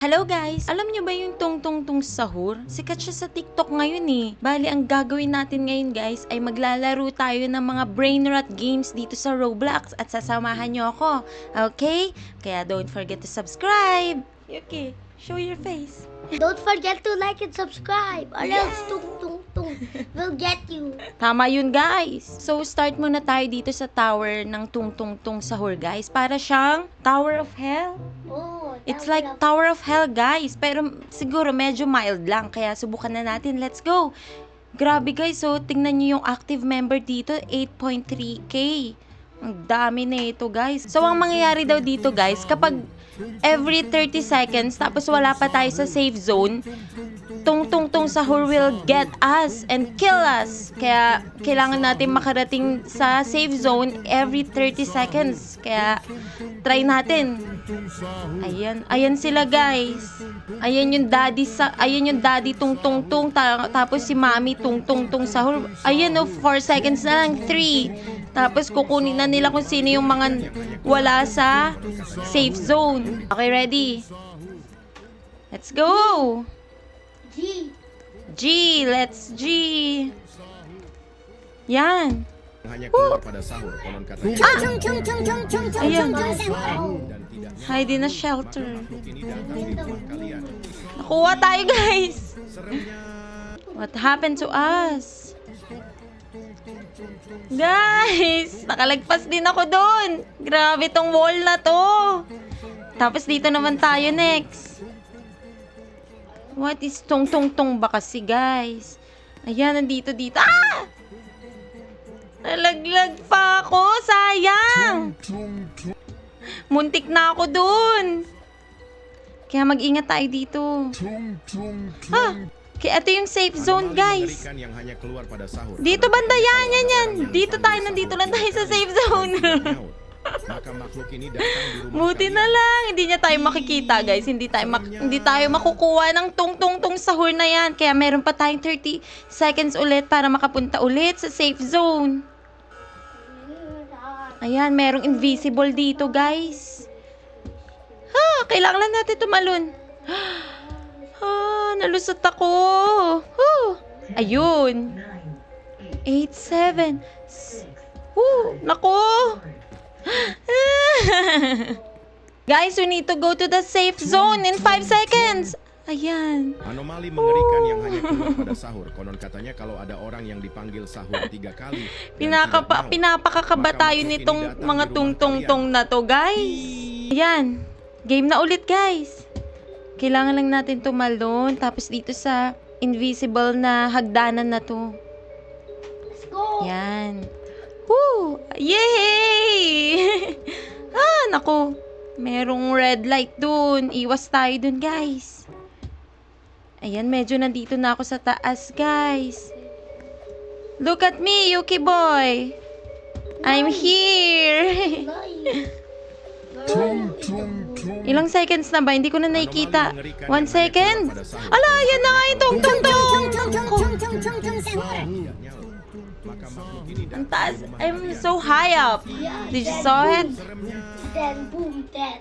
Hello guys! Alam niyo ba yung tungtong sahur? Sikat siya sa TikTok ngayon eh. Bali, ang gagawin natin ngayon guys ay maglalaro tayo ng mga brain rot games dito sa Roblox at sasamahan niyo ako. Okay? Kaya don't forget to subscribe! Okay, show your face. Don't forget to like and subscribe or else tung tung tung will get you. Tama yun guys! So start muna tayo dito sa tower ng tungtong sahur guys. Para siyang Tower of Hell. Oh, It's like Tower of Hell, guys. Pero siguro medyo mild lang. Kaya subukan na natin. Let's go! Grabe, guys. So, tingnan nyo yung active member dito. 8.3k. Ang dami na ito, guys. So, ang mangyayari daw dito, guys, kapag every 30 seconds, tapos wala pa tayo sa safe zone, tungtong sahur will get us and kill us. Kaya, kailangan natin makarating sa safe zone every 30 seconds. Kaya, try natin. Ayan sila guys. Ayan yung daddy tung tapos si mommy tung sahur. Ayan 4 seconds na lang, 3. Tapos kukunin na nila kung sino yung mga wala sa safe zone. Okay, ready? Let's go! Let's G. Yan. Hanya keluar pada sahur, konon katanya. Ayan. Dan tidak Hide in a shelter. ini datang di rumah kalian. Nakuha tayo, guys. Seremnya. What happened to us? Guys, nakalagpas din ako doon. Grabe tong wall na to. Tapos dito naman tayo next. What is tong ba kasi, guys? Ayan, nandito dito. Ah! Nalaglag pa ako. Sayang. Muntik na ako dun. Kaya mag-ingat tayo dito. Kaya ito yung safe zone, guys. Mengerikan yang hanya keluar pada sahur. Dito banda yan. Dito tayo, nandito lang tayo sa safe zone. Maka makhluk ini datang di rumah Buti na lang, hindi niya tayo makikita, guys. Hindi tayo makukuha ng tungtong sahur na yan. Kaya meron pa tayong 30 seconds ulit para makapunta ulit sa safe zone. Ayan, merong invisible dito, guys. Kailangan lang natin tumalon. Nalusot ako. Ayun. 8, 7. Nako. Guys, we need to go to the safe zone in 5 seconds. Ayan. Anomali mengerikan yang hanya keluar pada sahur. Konon katanya kalau ada orang yang dipanggil sahur 3 kali. Pinapakakaba tayo nitong mga tungtong na to, guys. Ayan. Game na ulit, guys. Kailangan lang natin tumalon. Tapos dito sa invisible na hagdanan na to. Let's go. Yan. Woo! Yay! Naku. Merong red light dun. Iwas tayo dun, guys. Ayan, medyo nandito na ako sa taas, guys. Look at me, Yuki boy. I'm here. Ilang seconds na ba? Hindi ko na nakikita. 1 second. Ala, yan na nga yung tungtong. Maka makhluk ini Ang datang taas. I'm so high up. Did you saw it? Then boom, dead.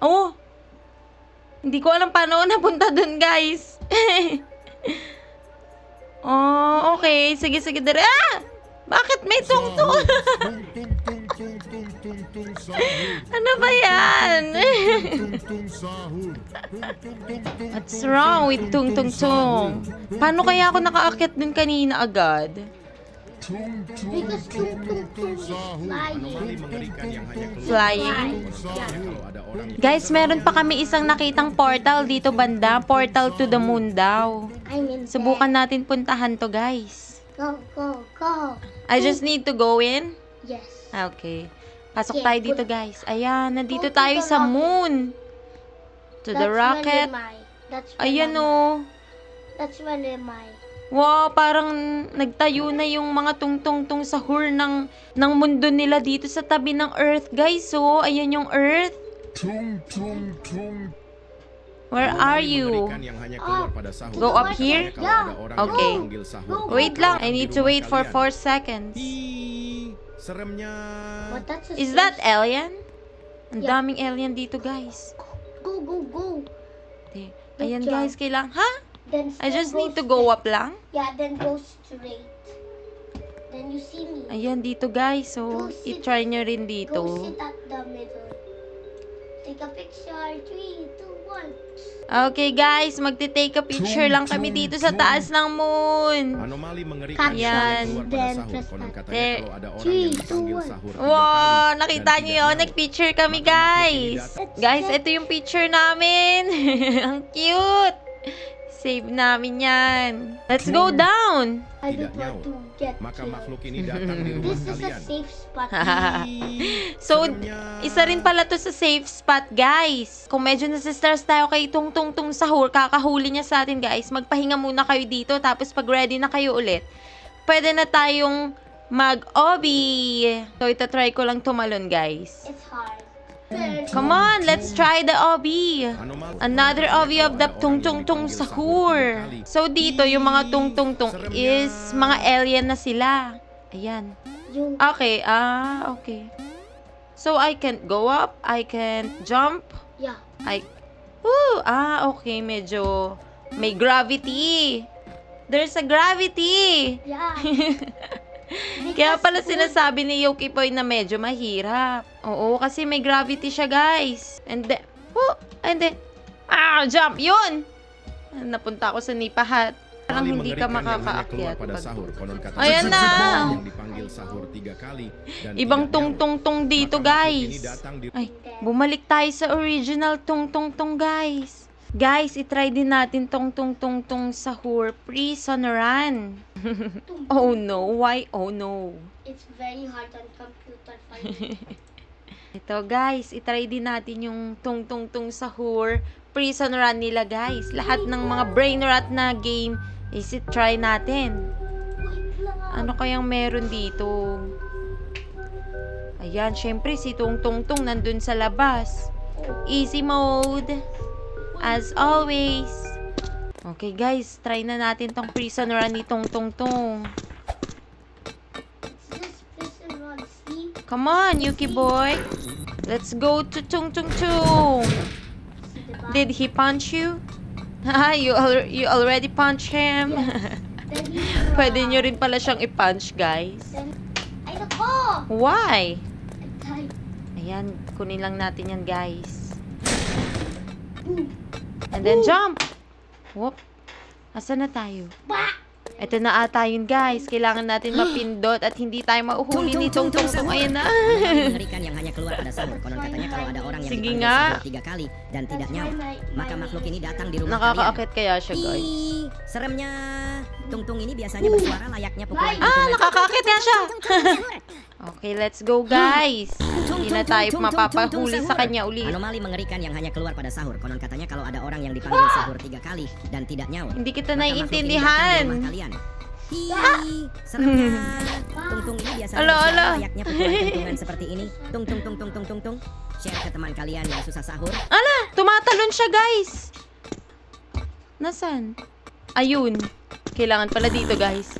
Oh. Hindi ko alam paano ako napunta dun, guys. Oh, okay. Sige, dire. Bakit may tungtong? Ano ba yan? What's wrong with tungtong? Paano kaya ako nakaakyat dun kanina agad? Because tung is Anomali flying. mengerikan yang hanya keluar Flying. kalau ada orang Guys, meron pa kami isang nakitang portal dito banda. Portal to the moon daw. I'm in Subukan natin puntahan to, guys. bed. Go. I just need to go in? Yes. Okay. Pasok tayo dito, guys. Ayan, nandito tayo sa moon. To the rocket. Ayan, oh. That's when am I? Wow, parang nagtayo na yung mga tungtong sahur ng mundo nila dito sa tabi ng Earth, guys. So, ayan yung Earth. Where are you? mengerikan yang hanya keluar pada sahur. Go up here? Kalau ada orang yang Okay. dipanggil sahur. Wait lang. I need to wait for 4 seconds. Seremnya. What? That's a Is that space. alien? Ang Yeah. daming alien dito, guys. Go. Hindi. Good Ayan job. guys, kailangan, ha? Then I just still need to go up lang? Yeah, then go straight. Then you see me. Ayan, dito guys. So, Go sit- i-try nyo rin Go dito. sit at the middle. Take a picture. 3, 2, 1. Okay guys, magte-take a picture lang kami dito sa taas ng moon. Anomali mengerikan Cut Yan. yang keluar pada then sahur. press Konon cut. katanya There. kalau ada orang 3, yang 2, dipanggil 1. sahur 3 Wow, kali nakita dan niyo tidak yun? nyaut, Nag-picture kami maka makhluk ini guys. datang Guys, ito yung picture namin. Ang cute. Save namin yan. Let's go down. I Tidak don't want nyaut. to get maka killed. makhluk ini datang di rumah This is a kalian. safe spot. So, Seremnya. isa rin pala to sa safe spot, guys. Kung medyo nasistress tayo kay tung sahur, kakahuli niya sa atin, guys. Magpahinga muna kayo dito, tapos pag ready na kayo ulit, pwede na tayong mag-obby. So, itatry ko lang tumalon, guys. It's hard. Come on, let's try the obby. Anomali. Another obby of the tung sahur. So, dito, yung mga tung is mga alien na sila. Ayan. Yung Okay, okay. So, I can't go up, I can't jump, yeah. okay, medyo may gravity. There's a gravity. Yeah. Kaya pala sinasabi ni Yokipoy na medyo mahirap. Oo, kasi may gravity siya, guys. And then, jump, yun! Napunta ako sa Nipa Hut. Parang Anomali hindi ka mengerikan yang hanya makakaakyat. keluar pada sahur. Konon katanya Ayan na. ada orang yang dipanggil sahur 3 kali dan Ibang tidak nyaut, tung dito, maka makhluk ini guys. datang di Ay, bumalik tayo sa original tung guys. Guys, itry din natin tong sahur prison run. Oh no, why? Oh no. It's very hard on computer for me. Ito guys, itry din natin yung tung sahur prison run nila, guys. Lahat ng mga brain rot na game is try natin. Wait lang. Ano kayang meron dito? Ayan, syempre si Tung nandun sa labas. Easy mode. As always. Okay guys, try na natin tong prison run ni Tung. It's this prison run, see? Come on, Yuki boy. Let's go to Tung. See the back? Did he punch you? You already punch him. Then he Pwede nyo rin pala siyang i-punch, guys. Then, ay nako! Why? I died. Ayan, kunin lang natin yan, guys. And then jump! Whoop! Asan na tayo? Bah! Ito na ata yun, guys. Kailangan natin mapindot at hindi tayo mauhuli ni Tung. Ayan na. Mengerikan yang hanya keluar pada sahur. Konon katanya kalau ada orang yang Sige dipanggil nga. sahur 3 kali dan tidak nyaut, maka makhluk ini datang di rumah kalian. Nakakaakit kaya siya, guys. Ih, seremnya. Tung ini biasanya bersuara layaknya pukulan Nakakaakit nga siya. Okay, let's go, guys. Hindi na tayo mapapahuli sa kanya ulit. Anomali mengerikan yang hanya keluar pada sahur. Konon katanya kalau ada orang yang dipanggil sahur 3 kali dan tidak nyaut, Hindi kita maka makhluk ini datang di naiintindihan. rumah kalian. Ih, seremnya. Tung ini biasanya Alo. bersuara layaknya pukulan seperti ini. Tung. Share ke teman kalian yang susah sahur. Ala, tumatalon siya, guys. Nasaan? Ayun. Kailangan pala dito, guys.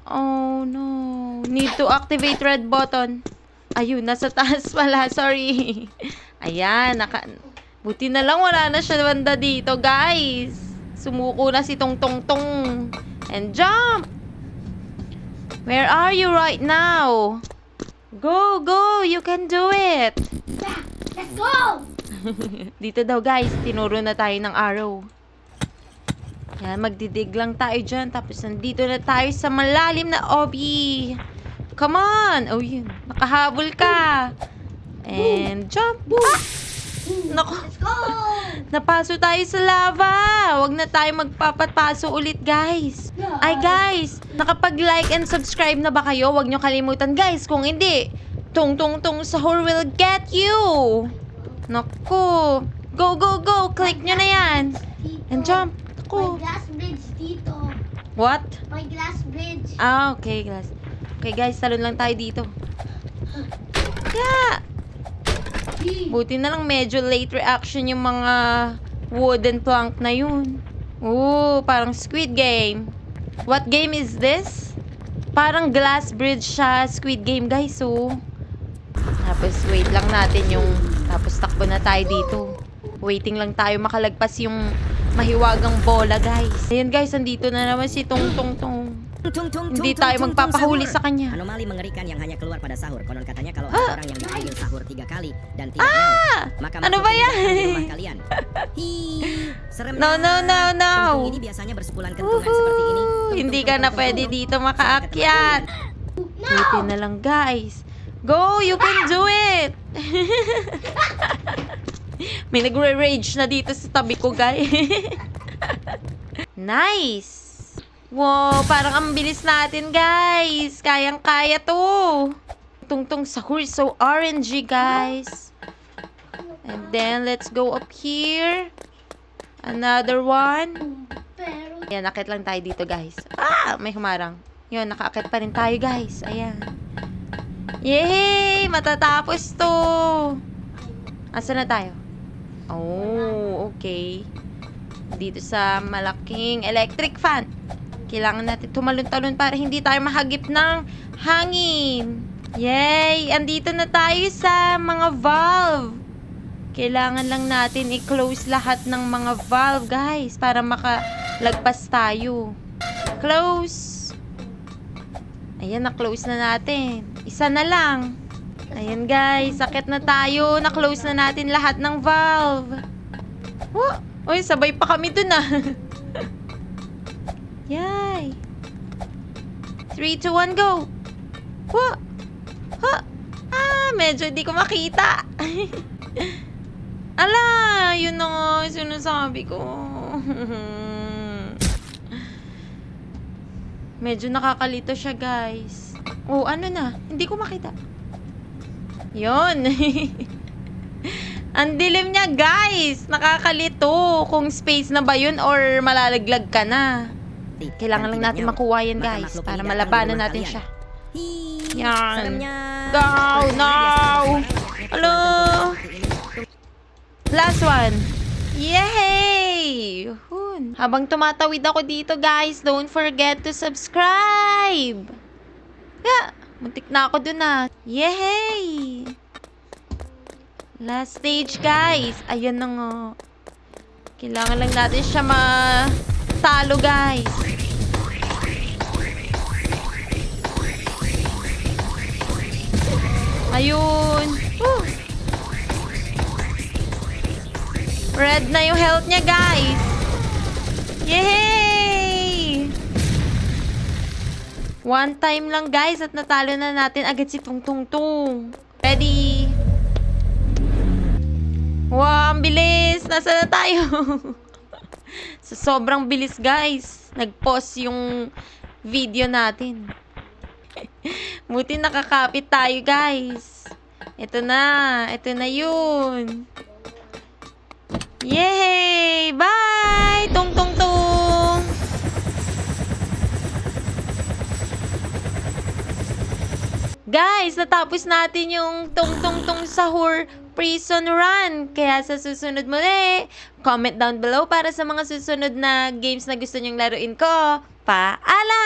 Oh no. Need to activate red button. Ayun, nasa taas pala. Sorry. Ayan, buti na lang wala na siya banda dito, guys. Sumuko na si Tung. And jump! Where are you right now? Go! You can do it! Yeah! Let's go! Dito daw, guys. Tinuro na tayo ng arrow. Yan, magdidig lang tayo dyan. Tapos nandito na tayo sa malalim na obby. Come on! Oh, yun. Nakahabol ka. And jump! Nako, Let's go! napaso tayo sa lava. Huwag na tayo magpapapaso ulit, guys. Ay, guys, nakapag-like and subscribe na ba kayo? Huwag nyo kalimutan, guys. Kung hindi, Tung sahur will get you. Naku. Go. Click nyo na yan. Dito. And jump. May Naku. glass bridge dito. What? May glass bridge. Okay, guys. Okay, guys, talon lang tayo dito. Yeah. Buti na lang medyo late reaction yung mga wooden plank na yun. Ooh, parang Squid Game. What game is this? Parang glass bridge siya, Squid Game, guys. So, tapos wait lang natin yung tapos takbo na tayo dito. Waiting lang tayo makalagpas yung mahiwagang bola, guys. Ayan, guys, andito na naman si Tung Tung Tung. Hindi tayo magpapahuli sa kanya. Anomali mengerikan yang hanya keluar pada sahur. Konon katanya kalau ada orang yang dipanggil sahur 3 kali dan tidak nyaut, maka Ano makhluk ba itu yan? datang di rumah kalian. Hi, serem. No. Tungtung ini biasanya bersepulan kentungan seperti ini. Hindi ka na pwede dito makaakyat. Waiting na lang, guys. Go! You can do it! May nagre-rage na dito sa tabi ko, guys. Nice! Wow, parang ang bilis natin, guys. Kayang-kaya to. Tungtong sahur, so orangey, guys. And then, let's go up here. Another one. Ayan, nakit lang tayo dito, guys. Ah, may humarang. Yun, nakaakit pa rin tayo, guys. Ayan. Yay! Matatapos to. Asan na tayo? Oh, okay. Dito sa malaking electric fan. Kailangan natin tumalon-talon para hindi tayo mahagip ng hangin. Yay! Andito na tayo sa mga valve. Kailangan lang natin i-close lahat ng mga valve, guys, para makalagpas tayo. Close. Ayan, na-close na natin. Isa na lang. Ayan, guys, sakit na tayo. Na-close na natin lahat ng valve. Oh, uy, sabay pa kami dun ah. Yay! 3, 2, 1, go! Huh! Huh! Ah, medyo di ko makita. Ala, yun na nga, sinasabi ko. Medyo nakakalito siya, guys. Oh, ano na? Hindi ko makita. Yun. Ang dilim niya, guys. Nakakalito. Kung space na ba yun or malalaglag ka na. Kailangan lang natin makuha yan, guys, para malabanan natin siya. Yan. Go! No! Hello! Last one. Yay! Yun. Habang tumatawid ako dito, guys, don't forget to subscribe. Yeah, muntik na ako dun ah. Yay! Last stage, guys. Ayan na nga. Kailangan lang natin siya matalo, guys. Ayun. Woo! Red na yung health niya, guys. Yay! One time lang, guys, at natalo na natin agad si Tung Tung Tung. Ready? Wow, ang bilis! Nasaan na tayo? So, sobrang bilis, guys. Nag-pause yung video natin. Buti nakakapit tayo, guys. Ito na yun. Yay! Bye! Tung Tung Tung! Guys, natapos natin yung Tung Tung Tung Sahur Prison Run. Kaya sa susunod muli, comment down below para sa mga susunod na games na gusto nyong laruin ko. Paalam!